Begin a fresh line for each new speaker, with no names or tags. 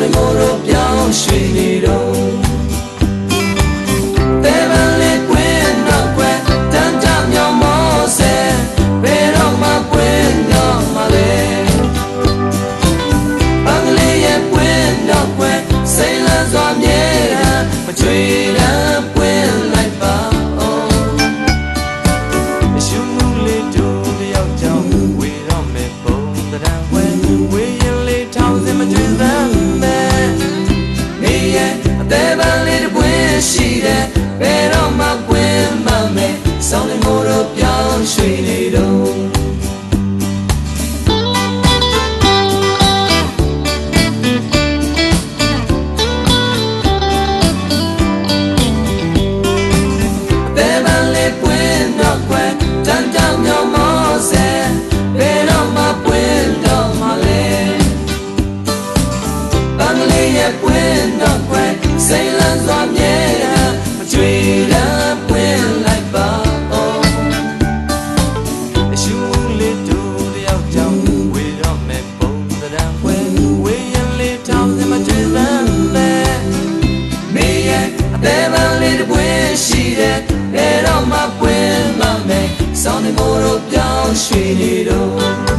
နေမို့တော့ပြောင်းရွှေ့နေတော့တဲပန်းလေးကွင်းတော့ကွယ်တန်းကြမြောင်မောဆဲဘယ်တော့မှကွင်းတော့မလဲပန်းကလေးရဲ့ကွင်းတော့ကွယ်စိတ်လန်းစွာမြဲတာမချွေတန်းပွင့်လိုက်ပါရှုမှုလေးတို့တယောက်ကြောင့်ဝေတော့မဲ့ပုံတရံဝဲဝေရင်လေးထောင်စင်မကျွေးသမ်းမဲ့နေရဲ့အသေးပန်းလေးတစ်ပွင့်ရှိတယ်ဘယ်တော့မှပွင့်မမဲ့ဆောင်းနေမို့တော့ပြောင်းရွှေ့နေတော့စိတ်လန်းစွာမြဲတာမကြွေတမ်းပွင့်လိုက်ပါအရှူလေးတို့တယောက်ကြောင့်ဝေတော့မဲ့ပုံတရံဝဲဝေရင်လေးထောင်စင်မကြွေသမ်းမဲ့မေရဲ့အသေးပန်းလေးတစ်ပွင့်ရှိတယ်ဘယ်တော့မှပွင့်မမဲ့စောင်းနေမို့တော့ပြောင်းရွှေ့နေတော့